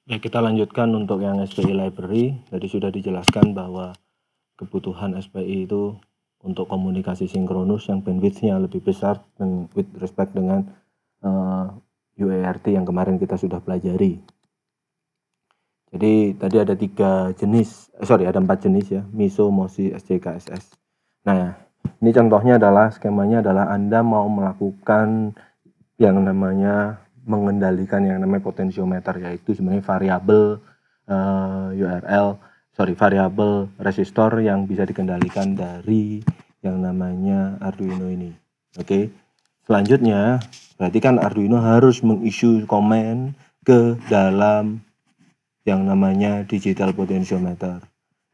Ya, kita lanjutkan untuk yang SPI library. Tadi sudah dijelaskan bahwa kebutuhan SPI itu untuk komunikasi sinkronus yang bandwidth-nya lebih besar dan with respect dengan UART yang kemarin kita sudah pelajari. Jadi tadi ada ada 4 jenis ya, MISO, MOSI, SCK, SS. Nah, ini contohnya adalah skemanya adalah Anda mau melakukan yang namanya mengendalikan yang namanya potensiometer, yaitu sebenarnya variabel variabel resistor yang bisa dikendalikan dari yang namanya Arduino ini. Oke. Selanjutnya, berarti kan Arduino harus mengissue komen ke dalam yang namanya digital potentiometer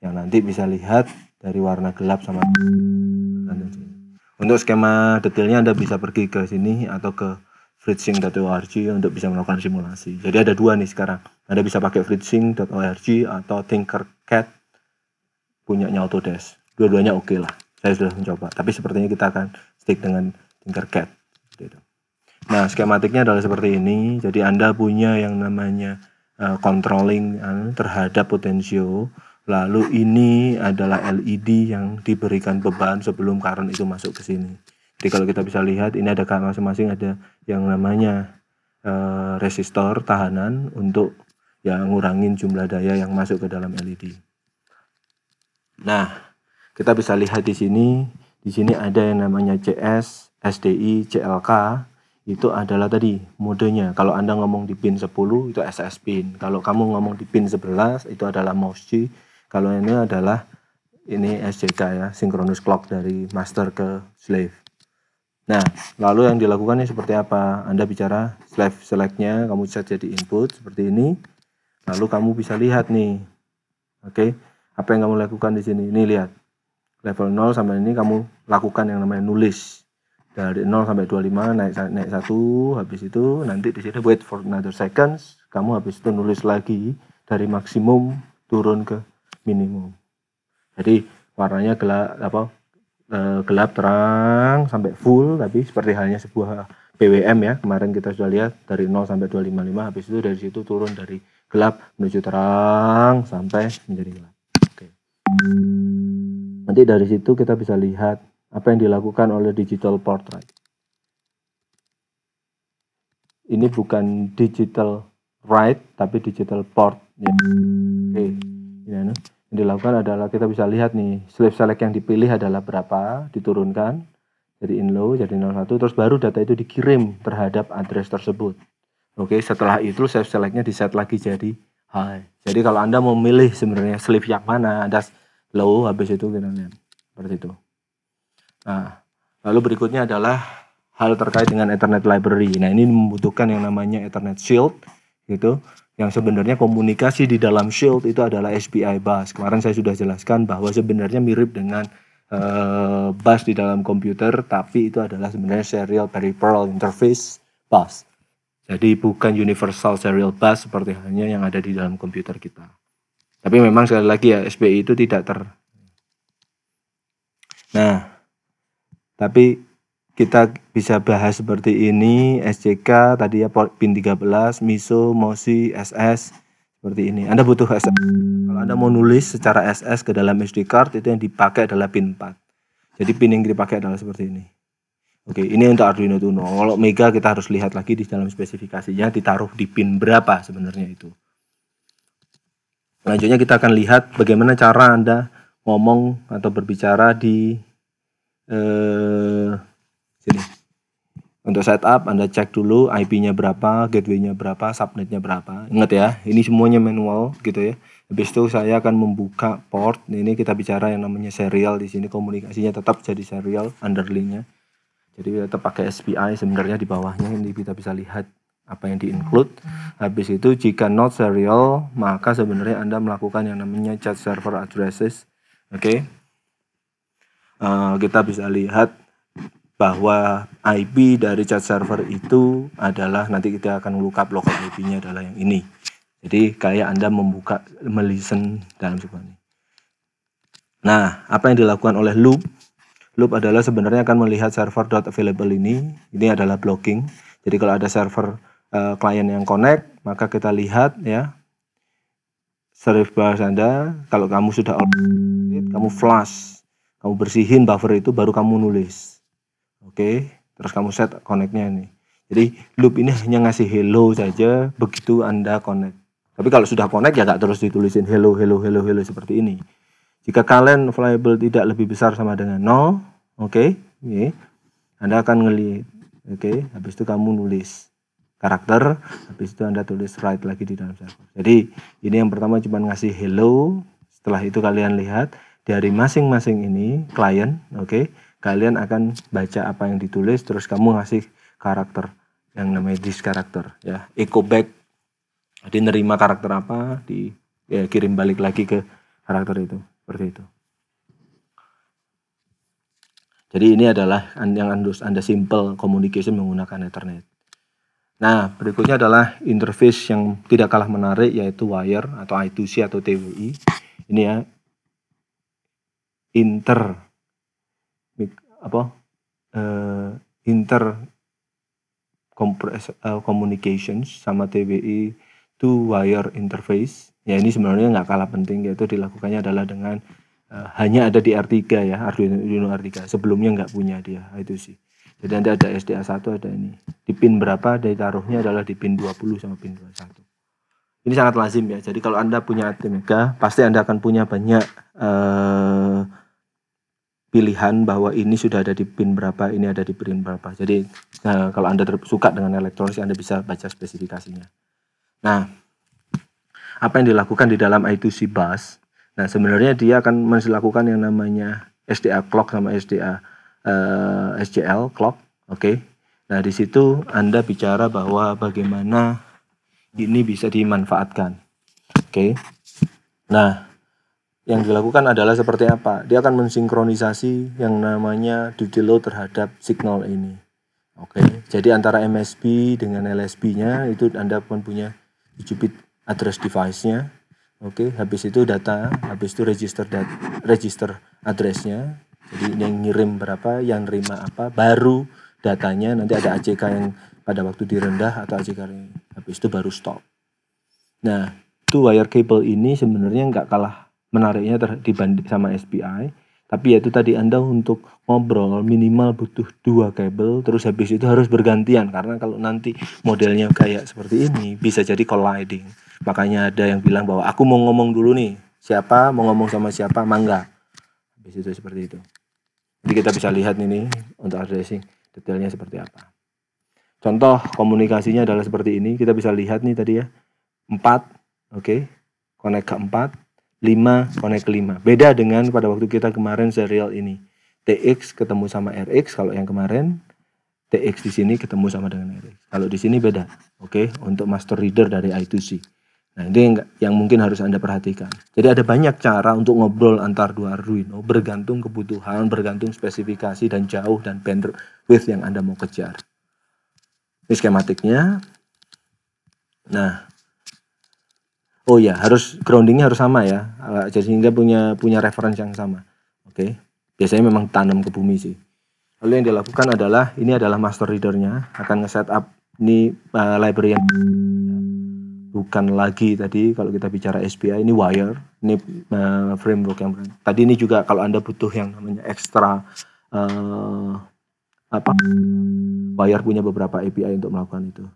yang nanti bisa lihat dari warna gelap sama. Untuk skema detailnya Anda bisa pergi ke sini atau ke fritzsync.org untuk bisa melakukan simulasi. Jadi ada 2 nih sekarang. Anda bisa pakai fritzsync.org atau Tinkercad punyanya Autodesk. Dua-duanya oke lah. Saya sudah mencoba. Tapi sepertinya kita akan stick dengan Tinkercad. Nah, skematiknya adalah seperti ini. Jadi Anda punya yang namanya controlling terhadap potensio. Lalu ini adalah LED yang diberikan beban sebelum current itu masuk ke sini. Jadi kalau kita bisa lihat, ini ada masing-masing ada yang namanya resistor tahanan untuk yang ngurangin jumlah daya yang masuk ke dalam LED. Nah, kita bisa lihat di sini. Di sini ada yang namanya CS, SDI, CLK. Itu adalah tadi modenya. Kalau Anda ngomong di pin 10 itu SS pin. Kalau kamu ngomong di pin 11 itu adalah MOSI. Kalau ini adalah SCK ya, synchronous clock dari master ke slave. Nah, lalu yang dilakukannya seperti apa? Anda bicara slave select-nya, kamu set jadi input seperti ini. Lalu kamu bisa lihat nih. Oke, apa yang kamu lakukan di sini? Ini lihat. Level 0 sampai ini kamu lakukan yang namanya nulis. Dari 0 sampai 25 naik 1, habis itu nanti di sini wait for another seconds, kamu habis itu nulis lagi dari maksimum turun ke minimum. Jadi warnanya gelap terang sampai full, tapi seperti halnya sebuah PWM ya, kemarin kita sudah lihat dari 0 sampai 255, habis itu dari situ turun dari gelap menuju terang sampai menjadi gelap. Oke. Nanti dari situ kita bisa lihat apa yang dilakukan oleh digital port right. Ini bukan digital write tapi digital port ya. Oke. Yang dilakukan adalah kita bisa lihat nih slave select yang dipilih adalah berapa, diturunkan dari in low jadi 01, terus baru data itu dikirim terhadap address tersebut. Oke, setelah itu slave selectnya di set lagi jadi high. Jadi kalau Anda mau milih sebenarnya slave yang mana, ada low, habis itu kita lihat seperti itu. Nah, lalu berikutnya adalah hal terkait dengan Ethernet library. Nah, ini membutuhkan yang namanya Ethernet shield gitu. Yang sebenarnya komunikasi di dalam shield itu adalah SPI bus. Kemarin saya sudah jelaskan bahwa sebenarnya mirip dengan bus di dalam komputer, tapi itu adalah sebenarnya serial peripheral interface bus. Jadi bukan universal serial bus seperti halnya yang ada di dalam komputer kita. Tapi memang sekali lagi ya, SPI itu tidak Nah, tapi kita bisa bahas seperti ini, SCK tadi ya pin 13, MISO, MOSI, SS seperti ini. Anda butuh SS. Kalau Anda mau nulis secara SS ke dalam SD card itu yang dipakai adalah pin 4. Jadi pin yang dipakai adalah seperti ini. Oke, ini untuk Arduino Uno. Kalau Mega kita harus lihat lagi di dalam spesifikasinya ditaruh di pin berapa sebenarnya itu. Selanjutnya kita akan lihat bagaimana cara Anda ngomong atau berbicara di sini. Untuk setup Anda cek dulu IP-nya berapa, gateway-nya berapa, subnet-nya berapa. Ingat ya, ini semuanya manual gitu ya. Habis itu saya akan membuka port. Ini kita bicara yang namanya serial di sini, komunikasinya tetap jadi serial underlink-nya. Jadi tetap pakai SPI sebenarnya di bawahnya ini kita bisa lihat apa yang di-include. Habis itu jika not serial, maka sebenarnya Anda melakukan yang namanya chat server addresses. Oke. Kita bisa lihat bahwa IP dari chat server itu adalah, nanti kita akan lookup local IP-nya adalah yang ini. Jadi kayak Anda melisten dalam sebuah ini. Nah, apa yang dilakukan oleh loop? Loop adalah sebenarnya akan melihat server.available ini adalah blocking. Jadi kalau ada server klien yang connect, maka kita lihat ya Service bus Anda, kalau kamu sudah kamu flush, kamu bersihin buffer itu, baru kamu nulis. Oke, terus kamu set connect-nya nih. Jadi loop ini hanya ngasih hello saja begitu Anda connect. Tapi kalau sudah connect ya nggak terus ditulisin hello seperti ini. Jika kalian variable tidak lebih besar sama dengan 0, oke, Anda akan ngelihat, oke, habis itu kamu nulis karakter, habis itu Anda tulis write lagi di dalam server. Jadi ini yang pertama cuma ngasih hello, setelah itu kalian lihat dari masing-masing ini klien, oke, kalian akan baca apa yang ditulis, terus kamu ngasih karakter yang namanya this karakter, ya, echo back, jadi nerima karakter apa, kirim balik lagi ke karakter itu. Seperti itu. Jadi ini adalah yang Anda simple communication menggunakan Ethernet. Nah, berikutnya adalah interface yang tidak kalah menarik, yaitu wire atau I2C atau TWI. Ini ya, inter communications sama TWI two wire interface. Ya, ini sebenarnya nggak kalah penting, yaitu dilakukannya adalah dengan hanya ada di R3 ya, Arduino R3. Sebelumnya nggak punya dia, itu sih. Jadi nanti ada SDA1, ada ini. Di pin berapa, ditaruhnya adalah di pin 20 sama pin 21. Ini sangat lazim ya. Jadi kalau Anda punya ATmega, pasti Anda akan punya banyak pilihan bahwa ini sudah ada di pin berapa, ini ada di pin berapa. Jadi kalau Anda suka dengan elektronik, Anda bisa baca spesifikasinya. Nah, apa yang dilakukan di dalam I2C bus? Nah, sebenarnya dia akan melakukan yang namanya SDA clock sama SDA SCL clock, oke. Nah, di situ Anda bicara bahwa bagaimana ini bisa dimanfaatkan, oke. Nah, yang dilakukan adalah seperti apa? Dia akan mensinkronisasi yang namanya duty load terhadap signal ini, oke. Jadi antara MSB dengan LSB-nya itu Anda pun punya 7 bit address device-nya. Oke, habis itu data, habis itu register address-nya. Jadi yang ngirim berapa, yang nerima apa, baru datanya nanti ada ACK yang pada waktu direndah atau ACK yang habis itu baru stop. Nah, two wire cable ini sebenarnya nggak kalah menariknya dibanding sama SPI. Tapi yaitu tadi Anda untuk ngobrol minimal butuh 2 kabel, terus habis itu harus bergantian. Karena kalau nanti modelnya kayak seperti ini, bisa jadi colliding. Makanya ada yang bilang bahwa aku mau ngomong dulu nih, siapa, mau ngomong sama siapa, mangga. Habis itu seperti itu. Jadi kita bisa lihat ini untuk addressing detailnya seperti apa. Contoh komunikasinya adalah seperti ini, kita bisa lihat nih tadi ya, 4, oke, connect ke 4. 5 connect ke 5. Beda dengan pada waktu kita kemarin serial ini. TX ketemu sama RX kalau yang kemarin. TX di sini ketemu sama dengan RX. Kalau di sini beda. Oke, untuk master reader dari I2C. Nah, ini yang mungkin harus Anda perhatikan. Jadi ada banyak cara untuk ngobrol antar dua Arduino, bergantung kebutuhan, bergantung spesifikasi dan jauh dan bandwidth yang Anda mau kejar. Ini skematiknya. Nah, oh ya, harus groundingnya harus sama ya, jadi sehingga punya reference yang sama. Oke, biasanya memang tanam ke bumi sih. Lalu yang dilakukan adalah ini adalah master readernya, akan nge-setup ini library yang bukan lagi tadi kalau kita bicara SPI ini wire, ini framework yang tadi ini juga kalau Anda butuh yang namanya ekstra wire punya beberapa API untuk melakukan itu.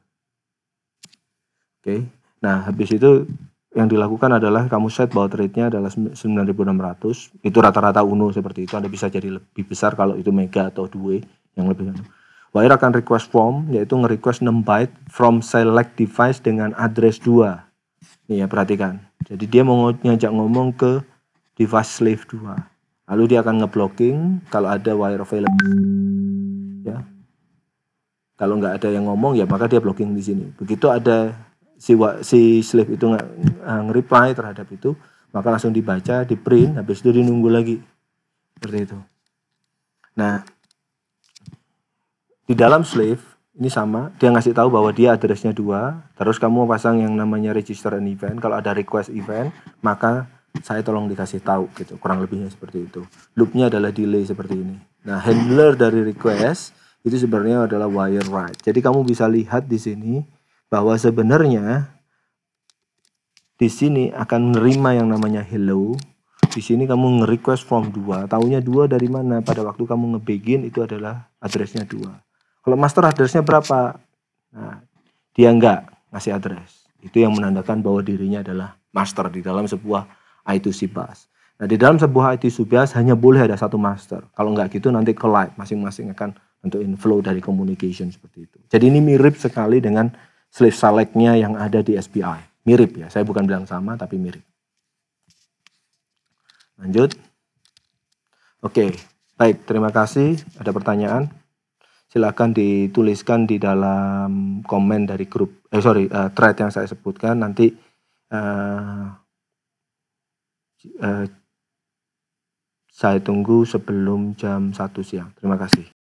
Oke, nah habis itu yang dilakukan adalah kamu set baud rate-nya adalah 9600. Itu rata-rata UNO seperti itu. Anda bisa jadi lebih besar kalau itu mega atau 2 yang lebih. Wire akan request from, yaitu nge-request 6 byte from select device dengan address 2. Nih ya, perhatikan. Jadi dia mau ngajak ngomong ke device slave 2. Lalu dia akan ngeblocking kalau ada wire available. Ya. Kalau nggak ada yang ngomong ya maka dia blocking di sini. Begitu ada si slave itu nge-reply terhadap itu, maka langsung dibaca, di print, habis itu dinunggu lagi. Seperti itu. Nah, di dalam slave, ini sama, dia ngasih tahu bahwa dia addressnya 2, terus kamu pasang yang namanya register an event, kalau ada request event, maka saya tolong dikasih tahu, gitu, kurang lebihnya seperti itu. Loopnya adalah delay seperti ini. Nah, handler dari request, itu sebenarnya adalah wire write. Jadi kamu bisa lihat di sini, bahwa sebenarnya di sini akan menerima yang namanya hello. Di sini kamu nge-request from 2. Taunya 2 dari mana? Pada waktu kamu nge-begin itu adalah addressnya 2. Kalau master addressnya berapa? Nah, dia enggak ngasih address. Itu yang menandakan bahwa dirinya adalah master di dalam sebuah I2C bus. Nah, di dalam sebuah I2C bus hanya boleh ada satu master. Kalau enggak gitu nanti collide, masing-masing akan nentuin flow dari communication seperti itu. Jadi ini mirip sekali dengan slave select-nya yang ada di SPI. Mirip ya, saya bukan bilang sama tapi mirip. Lanjut. Oke, baik, terima kasih. Ada pertanyaan? Silakan dituliskan di dalam komen dari grup, thread yang saya sebutkan. Nanti saya tunggu sebelum jam 1 siang. Terima kasih.